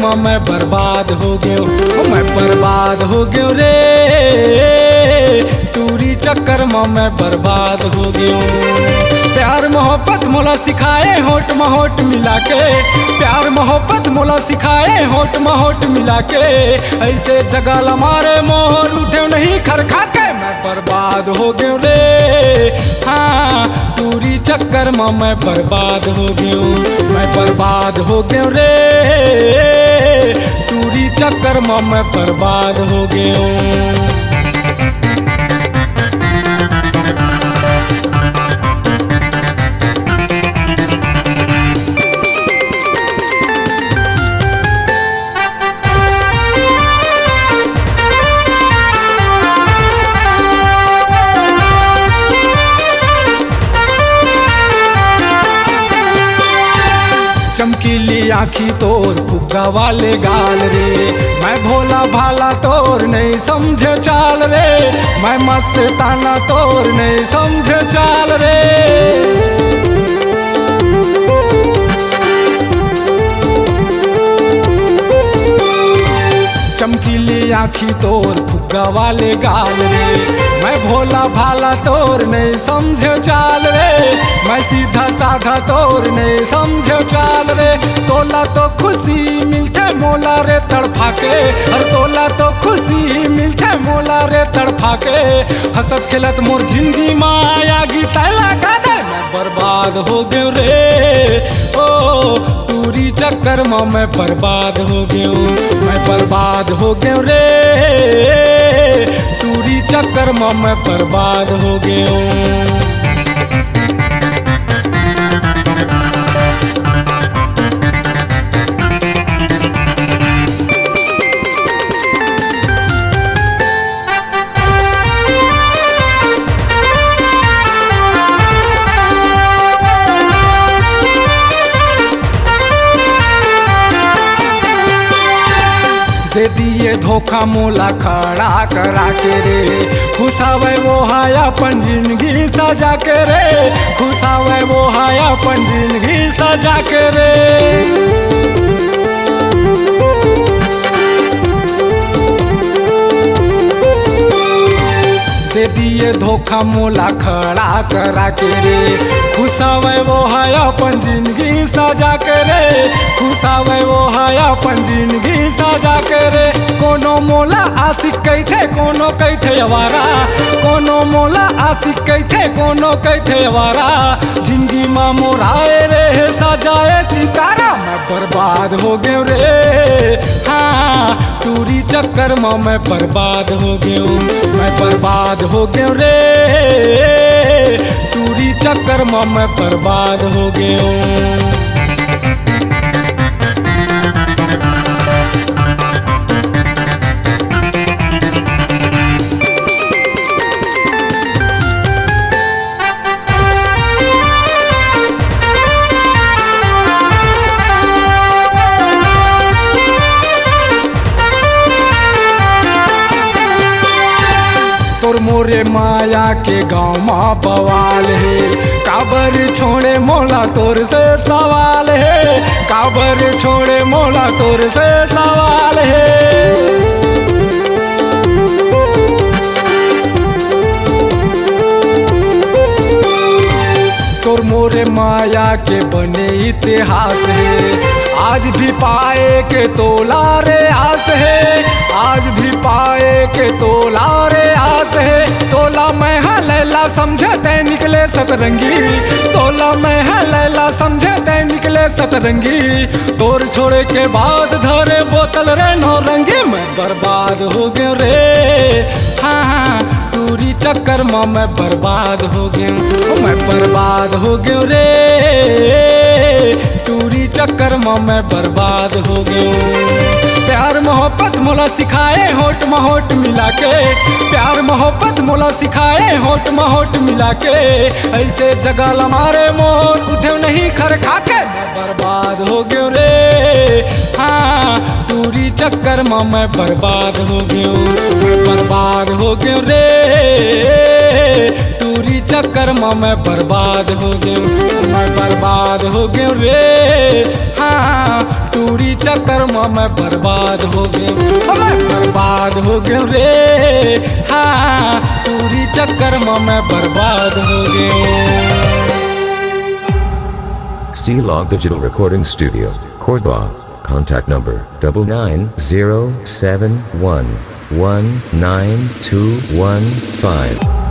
में मैं बर्बाद हो गयो, मैं बर्बाद हो गयो रे, टूरी चक्कर में मैं बर्बाद हो गयो। प्यार मोहब्बत मोला सिखाए होठ में होठ मिला के, प्यार मोहब्बत मोला सिखाए होठ में होठ मिला के, ऐसे जगल मारे मोर उठे नहीं खरखा के, मैं बर्बाद हो गयो रे, हाँ टूरी चक्कर में मैं बर्बाद हो गयो, मैं बर्बाद हो गयो रे, टूरी चक्कर में मैं बर्बाद हो गयो। चमकीली आँखी तोर फुग्गा वाले गाल रे, मैं भोला भाला तोर नहीं समझे चाल रे, मैं मस्ताना तोर नहीं समझे चाल रे। चमकीली आँखी तोर फुग्गा वाले गाल रे, मैं भोला भाला तोर नहीं समझे चाल रे, मैं सीधा साधा तोर नहीं समझे चाल रे। तोला तो खुशी मिलते मोला रे तड़फा के, हर तोला तो खुशी मिलते मोला रे तड़फा के, हंसत खेलत मोर जिंदगी माया गीता लगा दे, मैं बर्बाद हो गयो रे, ओ टूरी चक्कर में मैं बर्बाद हो गयो, मैं बर्बाद हो गयो रे, टूरी चक्कर में मैं बर्बाद हो गयो। दे दिए धोखा मोला खड़ा करा के रे, खुशावे वो हाया अपन जिंदगी सजा के रे, खुशावे वो हाया अपन जिंदगी सजा के रे। दे दिए धोखा मोला खड़ा करा के रे, खुशावे वो है अपन जिंदगी सजा के रे, खुशावे वो है अपन जिंदगी सजा के रे। कोनो मोला आशिक कहते कोनो कहते अवारा, कोनो मोला आशिक कहते कोनो कहते अवारा, जिंदगी में मोराए रे सजाए सितारा, मैं बर्बाद हो गयो रे, हाँ टूरी चक्कर में मैं बर्बाद हो गयो, मैं बर्बाद हो गयो रे, टूरी चक्कर में मैं बर्बाद हो गयो। तोर मोरे माया के गाँव माँ बवाल है, काबर छोड़े मोला तोर से सवाल है, काबर छोड़े मोला तोर से सवाल है। तोर मोरे माया के बने इतिहास है, आज भी पाए के तोला रे आस है, आज भी पाए के तोला रे आस है। तोला मैं है लैला समझे ते निकले सतरंगी, तोला मैं है लैला समझे ते निकले सतरंगी, तोर छोड़े के बाद धरे बोतल रे नौरंगी, मैं बर्बाद हो गयो रे, हाँ टूरी चक्कर में मैं बर्बाद हो गयो, मैं बर्बाद हो गयो रे, टूरी चक्कर में मैं बर्बाद हो गयो। प्यार मोहब्बत मोला सिखाए होठ में होठ मिला के, प्यार मोहब्बत मोला सिखाए होठ में होठ मिला के, ऐसे जगल मारे मोर उठे नहीं खरखा के, मैं बर्बाद हो गयो रे, हाँ टूरी चक्कर में मैं बर्बाद हो गयो, मैं बर्बाद हो गयो रे। टूरी चक्कर में मैं बर्बाद हो गयो, मैं बर्बाद हो गयो रे। हाँ टूरी चक्कर में मैं बर्बाद हो गयो, मैं बर्बाद हो गयो रे। हाँ टूरी चक्कर में मैं बर्बाद हो गयो। C-Log Digital Recording Studio, Cordoba. Contact number 99071192115.